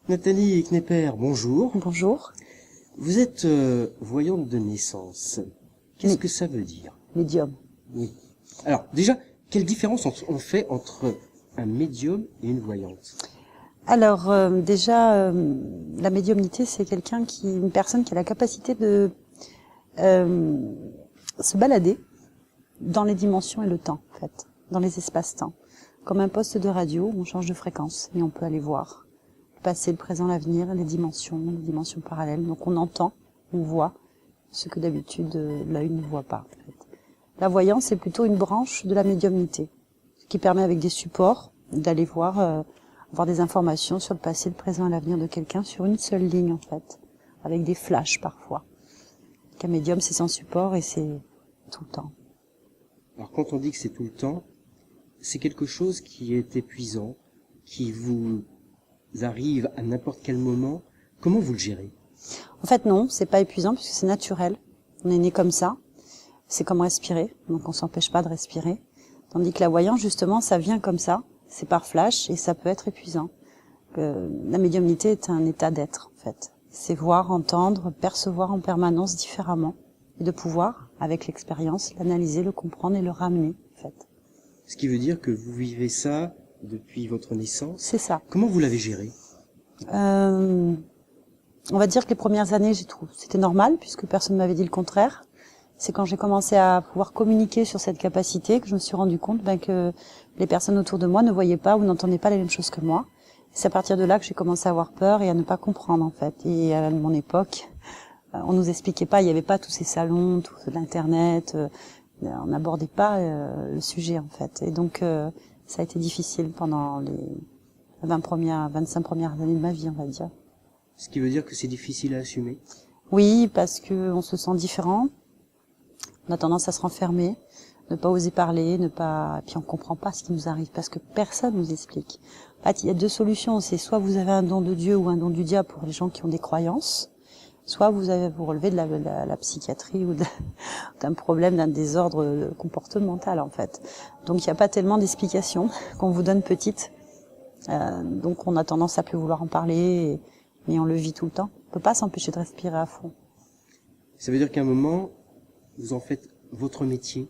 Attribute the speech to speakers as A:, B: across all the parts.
A: Nathalie Knepper, bonjour.
B: Bonjour.
A: Vous êtes voyante de naissance. Qu'est-ce que ça veut dire?
B: Médium.
A: Oui. Alors, déjà, quelle différence on fait entre un médium et une voyante?
B: Alors, la médiumnité, c'est une personne qui a la capacité de se balader dans les dimensions et le temps, en fait, dans les espaces-temps. Comme un poste de radio, on change de fréquence et on peut aller voir le passé, le présent, l'avenir, les dimensions parallèles. Donc on entend, on voit ce que d'habitude l'œil ne voit pas. En fait. La voyance, c'est plutôt une branche de la médiumnité, ce qui permet avec des supports d'aller voir des informations sur le passé, le présent et l'avenir de quelqu'un sur une seule ligne en fait, avec des flashs parfois. Un médium, c'est sans support et c'est tout le temps.
A: Alors quand on dit que c'est tout le temps, c'est quelque chose qui est épuisant, qui vous arrive à n'importe quel moment. Comment vous le gérez?
B: En fait non, c'est pas épuisant puisque c'est naturel. On est né comme ça. C'est comme respirer, donc on s'empêche pas de respirer. Tandis que la voyance, justement, ça vient comme ça, c'est par flash et ça peut être épuisant. La médiumnité est un état d'être, en fait. C'est voir, entendre, percevoir en permanence différemment et de pouvoir, avec l'expérience, l'analyser, le comprendre et le ramener, en fait.
A: Ce qui veut dire que vous vivez ça depuis votre naissance.
B: C'est ça.
A: Comment vous l'avez géré?
B: On va dire que les premières années, c'était normal puisque personne ne m'avait dit le contraire. C'est quand j'ai commencé à pouvoir communiquer sur cette capacité que je me suis rendu compte que les personnes autour de moi ne voyaient pas ou n'entendaient pas les mêmes choses que moi. C'est à partir de là que j'ai commencé à avoir peur et à ne pas comprendre en fait. Et à mon époque, on nous expliquait pas, il n'y avait pas tous ces salons, tout l'internet, on n'abordait pas le sujet en fait. Et donc ça a été difficile pendant les 25 premières années de ma vie, on va dire.
A: Ce qui veut dire que c'est difficile à assumer?
B: Oui, parce que on se sent différent. On a tendance à se renfermer, ne pas oser parler, et puis on comprend pas ce qui nous arrive parce que personne nous explique. En fait, il y a deux solutions, c'est soit vous avez un don de Dieu ou un don du diable pour les gens qui ont des croyances, soit vous relevez de la psychiatrie ou d'un problème, d'un désordre comportemental en fait. Donc il n'y a pas tellement d'explications qu'on vous donne petite. Donc on a tendance à plus vouloir en parler, mais on le vit tout le temps. On peut pas s'empêcher de respirer à fond.
A: Ça veut dire qu'à un moment, vous en faites votre métier.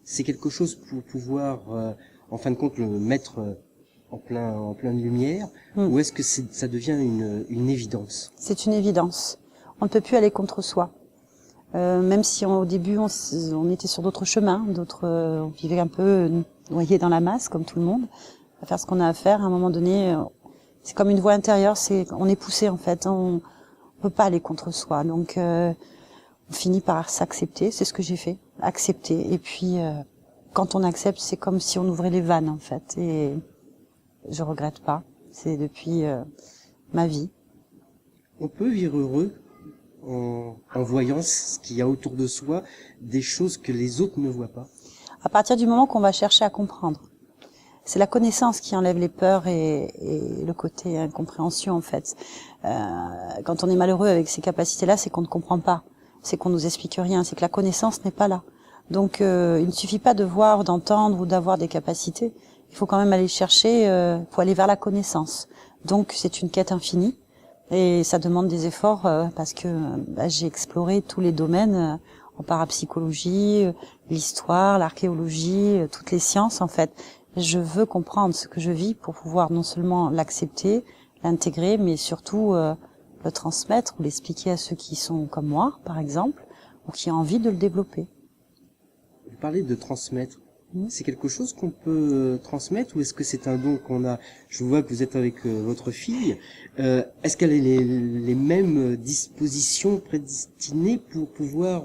A: C'est quelque chose pour pouvoir, en fin de compte, le mettre en pleine lumière, ou est-ce que ça devient une évidence?
B: C'est une évidence. On ne peut plus aller contre soi. Même si au début on était sur d'autres chemins, on vivait un peu noyé dans la masse comme tout le monde, à faire ce qu'on a à faire. À un moment donné, c'est comme une voix intérieure, on est poussé en fait. On peut pas aller contre soi, donc on finit par s'accepter. C'est ce que j'ai fait, accepter. Et puis quand on accepte, c'est comme si on ouvrait les vannes en fait. Et je regrette pas. C'est depuis ma vie.
A: On peut vivre heureux en voyant ce qu'il y a autour de soi, des choses que les autres ne voient pas.
B: À partir du moment qu'on va chercher à comprendre. C'est la connaissance qui enlève les peurs et le côté incompréhension en fait. Quand on est malheureux avec ces capacités-là, c'est qu'on ne comprend pas, c'est qu'on nous explique rien, c'est que la connaissance n'est pas là. Donc il ne suffit pas de voir, d'entendre ou d'avoir des capacités. Il faut quand même aller chercher, faut aller vers la connaissance. Donc c'est une quête infinie et ça demande des efforts parce que j'ai exploré tous les domaines en parapsychologie, l'histoire, l'archéologie, toutes les sciences en fait. Je veux comprendre ce que je vis pour pouvoir non seulement l'accepter, l'intégrer, mais surtout le transmettre ou l'expliquer à ceux qui sont comme moi, par exemple, ou qui ont envie de le développer.
A: Vous parlez de transmettre. C'est quelque chose qu'on peut transmettre ou est-ce que c'est un don qu'on a? Je vois que vous êtes avec votre fille. Est-ce qu'elle a les mêmes dispositions prédestinées pour pouvoir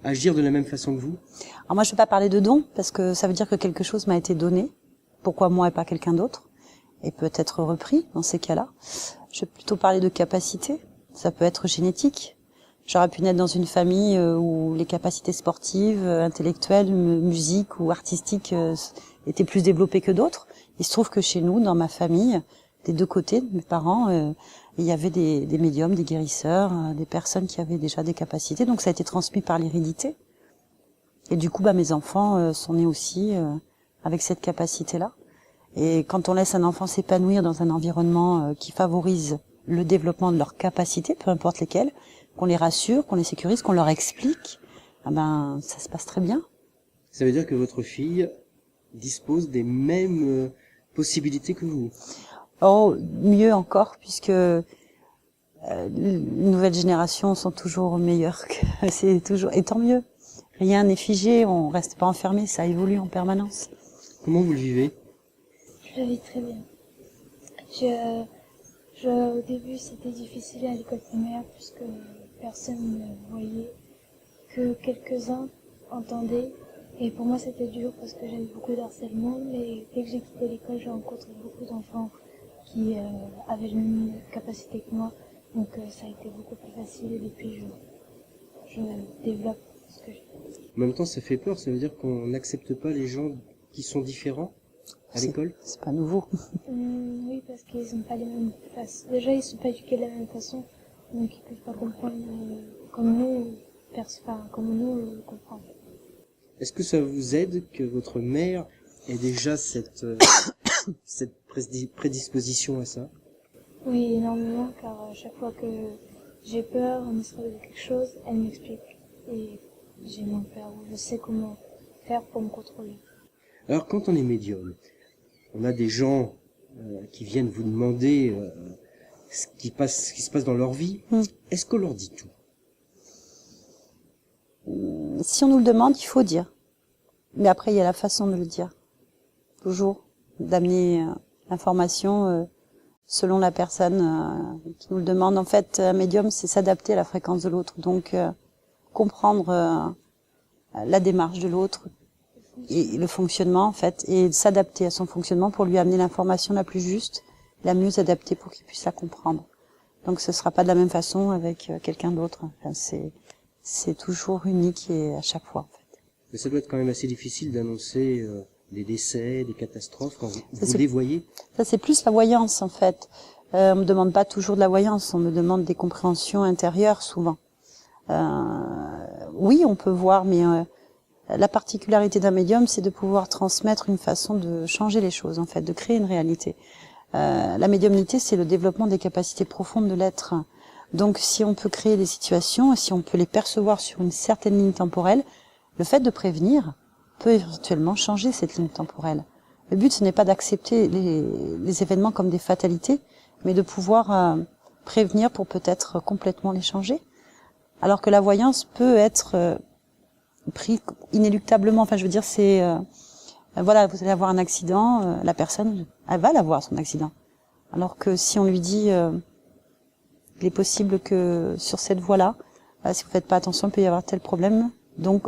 A: agir de la même façon que vous?
B: Alors moi, je ne vais pas parler de don parce que ça veut dire que quelque chose m'a été donné. Pourquoi moi et pas quelqu'un d'autre? Et peut être repris dans ces cas-là. Je vais plutôt parler de capacité. Ça peut être génétique. J'aurais pu naître dans une famille où les capacités sportives, intellectuelles, musique ou artistiques étaient plus développées que d'autres. Il se trouve que chez nous, dans ma famille, des deux côtés de mes parents, il y avait des médiums, des guérisseurs, des personnes qui avaient déjà des capacités. Donc ça a été transmis par l'hérédité. Et du coup, mes enfants sont nés aussi avec cette capacité-là. Et quand on laisse un enfant s'épanouir dans un environnement qui favorise le développement de leurs capacités, peu importe lesquelles, qu'on les rassure, qu'on les sécurise, qu'on leur explique, ça se passe très bien.
A: Ça veut dire que votre fille dispose des mêmes possibilités que vous?
B: Oh, mieux encore, puisque les nouvelles générations sont toujours meilleures que c'est toujours, et tant mieux. Rien n'est figé, on reste pas enfermé, ça évolue en permanence.
A: Comment vous le vivez?
C: Je le vis très bien. Au début, c'était difficile à l'école primaire puisque personne ne voyait, que quelques-uns entendaient. Et pour moi, c'était dur parce que j'avais beaucoup d'harcèlement. Mais dès que j'ai quitté l'école, j'ai rencontré beaucoup d'enfants qui avaient les mêmes capacités que moi. Donc ça a été beaucoup plus facile et depuis, je développe ce que j'ai.
A: En même temps, ça fait peur, ça veut dire qu'on n'accepte pas les gens qui sont différents à l'école?
B: C'est pas nouveau.
C: Oui, parce qu'ils n'ont pas les mêmes façons. Déjà, ils sont pas éduqués de la même façon, donc ils peuvent pas comprendre comme nous, comme nous le comprenons.
A: Est-ce que ça vous aide que votre mère ait déjà cette prédisposition à ça?
C: Oui, énormément, car à chaque fois que j'ai peur, ne serait-ce de quelque chose, elle m'explique. Et j'ai moins peur, je sais comment faire pour me contrôler.
A: Alors, quand on est médium, on a des gens qui viennent vous demander ce qui se passe dans leur vie. Est-ce qu'on leur dit tout?
B: Si on nous le demande, il faut dire. Mais après, il y a la façon de le dire. Toujours. D'amener l'information selon la personne qui nous le demande. En fait, un médium, c'est s'adapter à la fréquence de l'autre. Donc, comprendre la démarche de l'autre et le fonctionnement, en fait, et s'adapter à son fonctionnement pour lui amener l'information la plus juste, la mieux adaptée pour qu'il puisse la comprendre. Donc, ce sera pas de la même façon avec quelqu'un d'autre. Enfin, c'est toujours unique et à chaque fois, en fait.
A: Mais ça doit être quand même assez difficile d'annoncer des décès, des catastrophes quand vous les voyez.
B: Ça, c'est plus la voyance, en fait. On me demande pas toujours de la voyance, on me demande des compréhensions intérieures, souvent. Oui, on peut voir, mais la particularité d'un médium, c'est de pouvoir transmettre une façon de changer les choses, en fait, de créer une réalité. La médiumnité, c'est le développement des capacités profondes de l'être. Donc, si on peut créer des situations, si on peut les percevoir sur une certaine ligne temporelle, le fait de prévenir peut éventuellement changer cette ligne temporelle. Le but, ce n'est pas d'accepter les événements comme des fatalités, mais de pouvoir prévenir pour peut-être complètement les changer. Alors que la voyance peut être pris inéluctablement. Enfin, je veux dire, c'est voilà, vous allez avoir un accident, la personne, elle va l'avoir son accident. Alors que si on lui dit, il est possible que sur cette voie-là, si vous faites pas attention, il peut y avoir tel problème. Donc,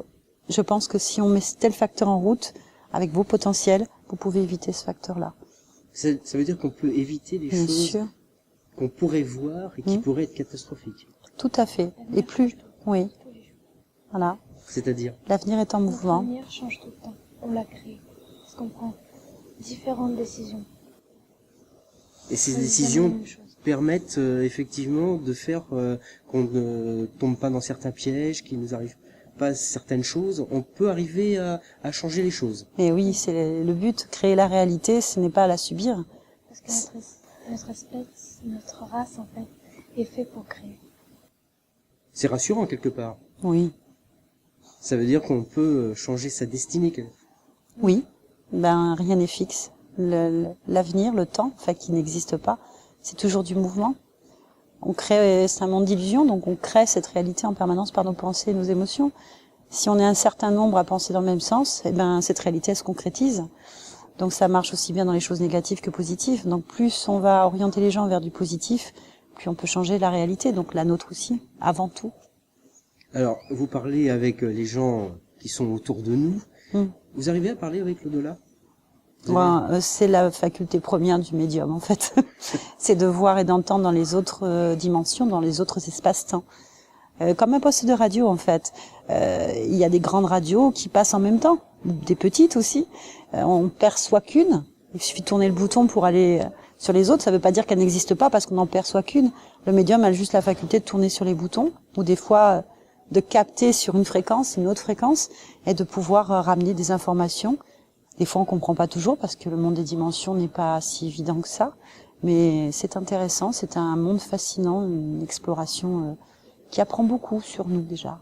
B: je pense que si on met tel facteur en route, avec vos potentiels, vous pouvez éviter ce facteur-là.
A: Ça veut dire qu'on peut éviter des
B: Bien
A: choses
B: sûr.
A: qu'on pourrait voir et qui pourraient être catastrophiques.
B: Tout à fait. Et plus, oui. Voilà.
A: C'est-à-dire?
B: L'avenir est en mouvement.
C: L'avenir change tout le temps. On l'a créé. Parce qu'on prend différentes décisions.
A: Et ces
C: C'est jamais
A: décisions
C: la même chose.
A: permettent effectivement de faire qu'on ne tombe pas dans certains pièges, qu'il nous arrive pas certaines choses. On peut arriver à changer les choses.
B: Mais oui, c'est le but. Créer la réalité, ce n'est pas à la subir.
C: Parce que notre espèce, notre race, en fait, est fait pour créer.
A: C'est rassurant quelque part.
B: Oui.
A: Ça veut dire qu'on peut changer sa destinée.
B: Oui. Ben, rien n'est fixe. L'avenir, le temps, enfin, qui n'existe pas, c'est toujours du mouvement. On crée, c'est un monde d'illusions, donc on crée cette réalité en permanence par nos pensées et nos émotions. Si on est un certain nombre à penser dans le même sens, eh ben, cette réalité, elle se concrétise. Donc ça marche aussi bien dans les choses négatives que positives. Donc plus on va orienter les gens vers du positif, plus on peut changer la réalité, donc la nôtre aussi, avant tout.
A: Alors, vous parlez avec les gens qui sont autour de nous. Vous arrivez à parler avec l'au-delà?
B: C'est la faculté première du médium, en fait. C'est de voir et d'entendre dans les autres dimensions, dans les autres espaces-temps. Comme un poste de radio, en fait. Il y a des grandes radios qui passent en même temps, des petites aussi. On perçoit qu'une. Il suffit de tourner le bouton pour aller sur les autres. Ça ne veut pas dire qu'elle n'existe pas parce qu'on n'en perçoit qu'une. Le médium a juste la faculté de tourner sur les boutons, ou des fois de capter sur une fréquence, une autre fréquence, et de pouvoir ramener des informations. Des fois, on comprend pas toujours parce que le monde des dimensions n'est pas si évident que ça. Mais c'est intéressant, c'est un monde fascinant, une exploration qui apprend beaucoup sur nous déjà.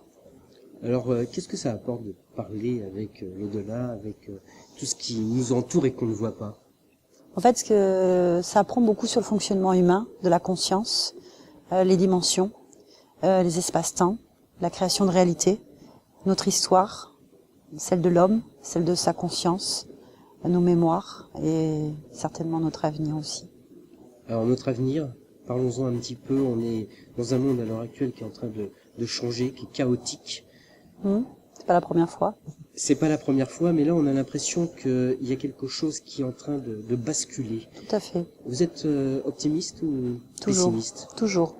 A: Alors, qu'est-ce que ça apporte de parler avec l'au-delà, avec tout ce qui nous entoure et qu'on ne voit pas?
B: En fait, ça apprend beaucoup sur le fonctionnement humain, de la conscience, les dimensions, les espaces-temps, la création de réalité, notre histoire, celle de l'homme, celle de sa conscience, nos mémoires et certainement notre avenir aussi.
A: Alors, notre avenir, parlons-en un petit peu. On est dans un monde à l'heure actuelle qui est en train de changer, qui est chaotique.
B: C'est pas la première fois.
A: C'est pas la première fois, mais là, on a l'impression qu'il y a quelque chose qui est en train de basculer.
B: Tout à fait.
A: Vous êtes optimiste ou
B: Toujours.
A: pessimiste?
B: Toujours.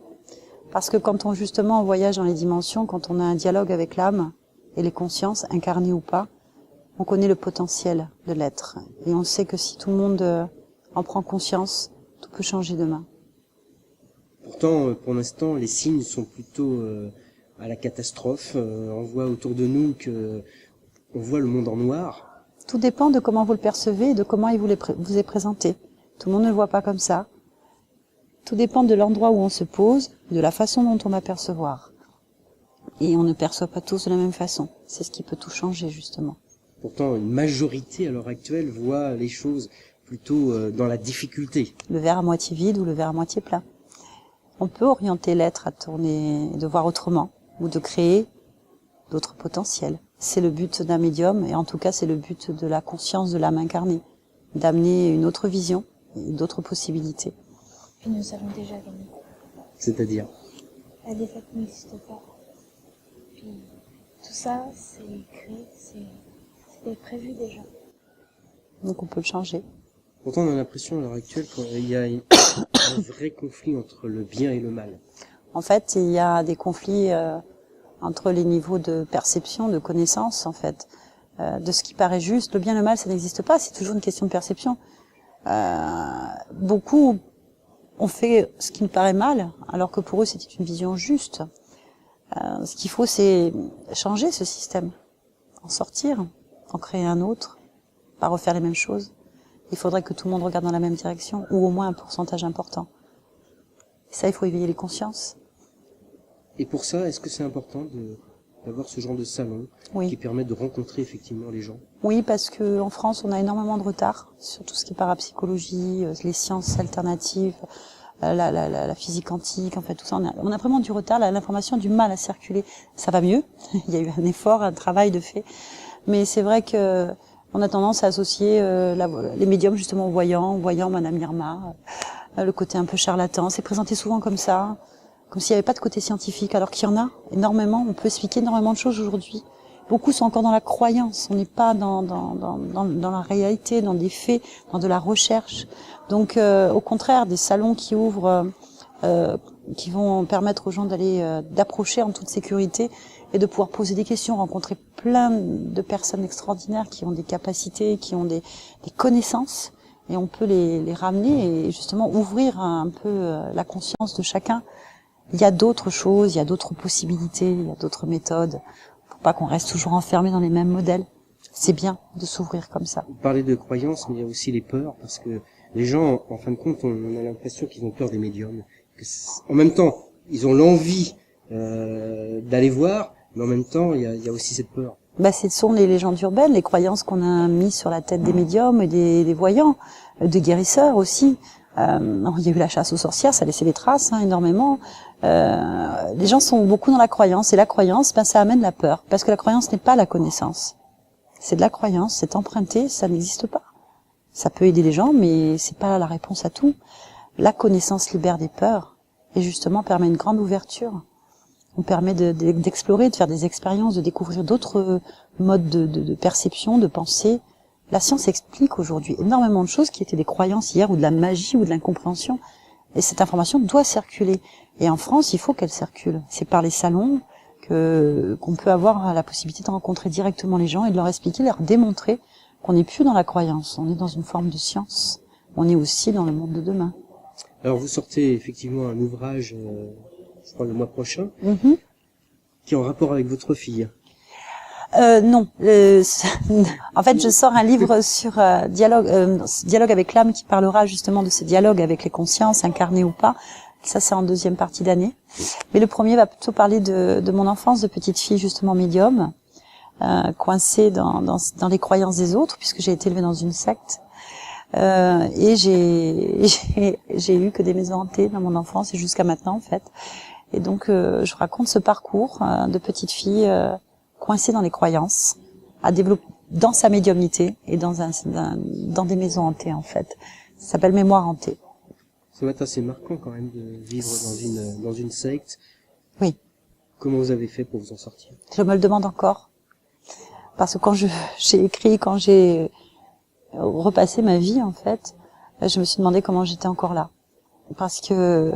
B: Parce que quand on justement voyage dans les dimensions, quand on a un dialogue avec l'âme et les consciences, incarnées ou pas, on connaît le potentiel de l'être. Et on sait que si tout le monde en prend conscience, tout peut changer demain.
A: Pourtant, pour l'instant, les signes sont plutôt à la catastrophe. On voit autour de nous que on voit le monde en noir.
B: Tout dépend de comment vous le percevez et de comment il vous est présenté. Tout le monde ne le voit pas comme ça. Tout dépend de l'endroit où on se pose, de la façon dont on va percevoir. Et on ne perçoit pas tous de la même façon. C'est ce qui peut tout changer, justement.
A: Pourtant, une majorité à l'heure actuelle voit les choses plutôt dans la difficulté.
B: Le verre à moitié vide ou le verre à moitié plein. On peut orienter l'être à tourner, de voir autrement, ou de créer d'autres potentiels. C'est le but d'un médium, et en tout cas c'est le but de la conscience de l'âme incarnée, d'amener une autre vision, et d'autres possibilités.
C: Puis nous avons déjà gagné.
A: C'est-à-dire?
C: La défaite n'existe pas. Puis tout ça, c'est créé, c'était prévu déjà.
B: Donc on peut le changer.
A: Pourtant, on a l'impression à l'heure actuelle qu'il y a un vrai conflit entre le bien et le mal.
B: En fait, il y a des conflits entre les niveaux de perception, de connaissance, en fait, de ce qui paraît juste. Le bien et le mal, ça n'existe pas, c'est toujours une question de perception. Beaucoup ont fait ce qui nous paraît mal, alors que pour eux, c'était une vision juste. Ce qu'il faut, c'est changer ce système, en sortir, en créer un autre, pas refaire les mêmes choses. Il faudrait que tout le monde regarde dans la même direction, ou au moins un pourcentage important. Et ça, il faut éveiller les consciences.
A: Et pour ça, est-ce que c'est important d'avoir ce genre de salon
B: Oui.
A: qui permet de rencontrer effectivement les gens?
B: Oui, parce que en France, on a énormément de retard sur tout ce qui est parapsychologie, les sciences alternatives, la physique quantique, en fait, tout ça. On a vraiment du retard, l'information a du mal à circuler. Ça va mieux. Il y a eu un effort, un travail de fait. Mais c'est vrai que on a tendance à associer les médiums justement aux voyants Madame Irma, le côté un peu charlatan. C'est présenté souvent comme ça, comme s'il n'y avait pas de côté scientifique, alors qu'il y en a énormément. On peut expliquer énormément de choses aujourd'hui. Beaucoup sont encore dans la croyance. On n'est pas dans la réalité, dans des faits, dans de la recherche. Donc, au contraire, des salons qui ouvrent, qui vont permettre aux gens d'approcher en toute sécurité et de pouvoir poser des questions, rencontrer plein de personnes extraordinaires qui ont des capacités, qui ont des connaissances, et on peut les ramener et justement ouvrir un peu la conscience de chacun. Il y a d'autres choses, il y a d'autres possibilités, il y a d'autres méthodes. Faut pas qu'on reste toujours enfermé dans les mêmes modèles. C'est bien de s'ouvrir comme ça.
A: Vous parlez de croyances, mais il y a aussi les peurs, parce que les gens, en fin de compte, on a l'impression qu'ils ont peur des médiums. En même temps, ils ont l'envie d'aller voir, mais en même temps, il y a aussi cette peur.
B: Ce sont les légendes urbaines, les croyances qu'on a mises sur la tête des médiums et des voyants, des guérisseurs aussi. Il y a eu la chasse aux sorcières, ça a laissé des traces énormément. Les gens sont beaucoup dans la croyance, et la croyance, ça amène la peur, parce que la croyance n'est pas la connaissance. C'est de la croyance, c'est emprunté, ça n'existe pas. Ça peut aider les gens, mais c'est pas la réponse à tout. La connaissance libère des peurs, et justement permet une grande ouverture. On permet d'explorer, de faire des expériences, de découvrir d'autres modes de perception, de pensée. La science explique aujourd'hui énormément de choses qui étaient des croyances hier, ou de la magie, ou de l'incompréhension. Et cette information doit circuler. Et en France, il faut qu'elle circule. C'est par les salons qu'on peut avoir la possibilité de rencontrer directement les gens et de leur expliquer, leur démontrer qu'on n'est plus dans la croyance. On est dans une forme de science. On est aussi dans le monde de demain.
A: Alors vous sortez effectivement un ouvrage, je crois le mois prochain, qui est en rapport avec votre fille.
B: Non. En fait, je sors un livre sur dialogue avec l'âme qui parlera justement de ces dialogues avec les consciences, incarnées ou pas. Ça, c'est en deuxième partie d'année. Mais le premier va plutôt parler de mon enfance de petite fille, justement médium, coincée dans les croyances des autres, puisque j'ai été élevée dans une secte. Et j'ai eu que des maisons hantées dans mon enfance et jusqu'à maintenant, en fait. Et donc, je raconte ce parcours de petite fille coincée dans les croyances, à développer dans sa médiumnité et dans des maisons hantées, en fait. Ça s'appelle Mémoire hantée.
A: Ça va être assez marquant quand même de vivre dans une secte.
B: Oui.
A: Comment vous avez fait pour vous en sortir?
B: Je me le demande encore. Parce que quand j'ai écrit, quand j'ai repassé ma vie, en fait, je me suis demandé comment j'étais encore là. Parce que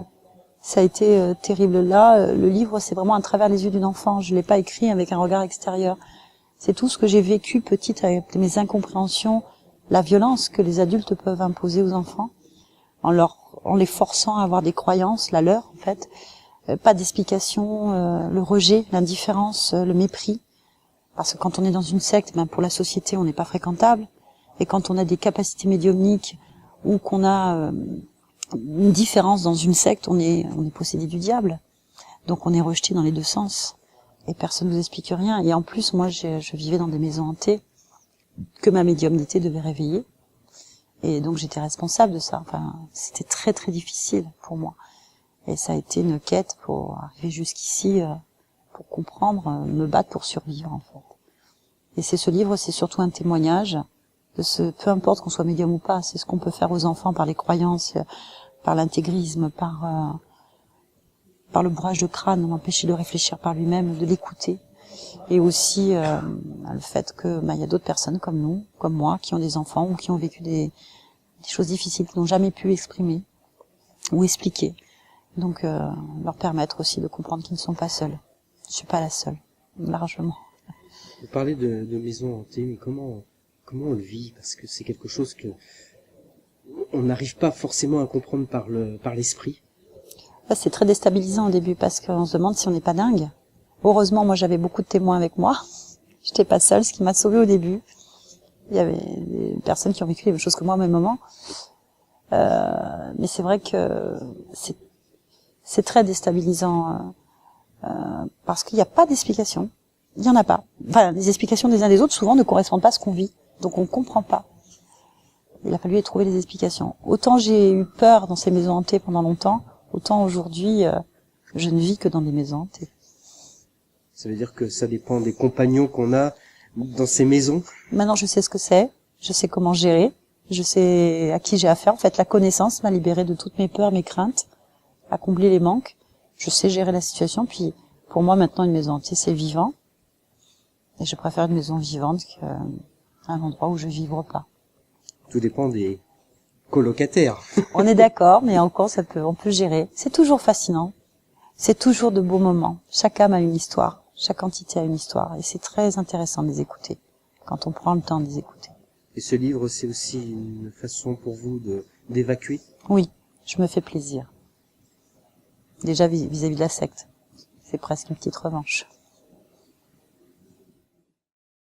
B: ça a été terrible. Là, le livre, c'est vraiment à travers les yeux d'une enfant. Je l'ai pas écrit avec un regard extérieur. C'est tout ce que j'ai vécu petite avec mes incompréhensions, la violence que les adultes peuvent imposer aux enfants, en les forçant à avoir des croyances, la leur, en fait. Pas d'explication, le rejet, l'indifférence, le mépris. Parce que quand on est dans une secte, pour la société, on n'est pas fréquentable. Et quand on a des capacités médiumniques ou qu'on a une différence dans une secte, on est possédé du diable. Donc on est rejeté dans les deux sens. Et personne ne nous explique rien. Et en plus, moi, je vivais dans des maisons hantées que ma médiumnité devait réveiller. Et donc j'étais responsable de ça. Enfin, c'était très très difficile pour moi. Et ça a été une quête pour arriver jusqu'ici, pour comprendre, me battre pour survivre, en fait. Et ce livre, c'est surtout un témoignage de peu importe qu'on soit médium ou pas, c'est ce qu'on peut faire aux enfants par les croyances, par l'intégrisme, par le bourrage de crâne, l'empêcher de réfléchir par lui-même, de l'écouter. Et aussi le fait que il y a d'autres personnes comme nous, comme moi, qui ont des enfants ou qui ont vécu des choses difficiles, qui n'ont jamais pu exprimer ou expliquer. Donc leur permettre aussi de comprendre qu'ils ne sont pas seuls. Je suis pas la seule, largement.
A: Vous parlez de maisons hantées, mais comment on le vit? Parce que c'est quelque chose que on n'arrive pas forcément à comprendre par l'esprit.
B: C'est très déstabilisant au début parce qu'on se demande si on n'est pas dingue. Heureusement, moi j'avais beaucoup de témoins avec moi. J'étais pas seule, ce qui m'a sauvée au début. Il y avait des personnes qui ont vécu les mêmes choses que moi au même moment. Mais c'est vrai que c'est très déstabilisant parce qu'il n'y a pas d'explication. Il y en a pas. Enfin, les explications des uns des autres souvent ne correspondent pas à ce qu'on vit, donc on comprend pas. Il a fallu trouver les explications. Autant j'ai eu peur dans ces maisons hantées pendant longtemps, autant aujourd'hui je ne vis que dans des maisons hantées.
A: Ça veut dire que ça dépend des compagnons qu'on a dans ces maisons.
B: Maintenant je sais ce que c'est, je sais comment gérer, je sais à qui j'ai affaire. En fait, la connaissance m'a libérée de toutes mes peurs, mes craintes, a comblé les manques. Je sais gérer la situation. Puis pour moi maintenant une maison hantée c'est vivant. Et je préfère une maison vivante qu'un endroit où je vivre pas.
A: Tout dépend des colocataires.
B: On est d'accord, mais encore on peut gérer. C'est toujours fascinant. C'est toujours de beaux moments. Chaque âme a une histoire. Chaque entité a une histoire. Et c'est très intéressant de les écouter. Quand on prend le temps de les écouter.
A: Et ce livre, c'est aussi une façon pour vous d'évacuer?
B: Oui, je me fais plaisir. Déjà vis-à-vis de la secte. C'est presque une petite revanche.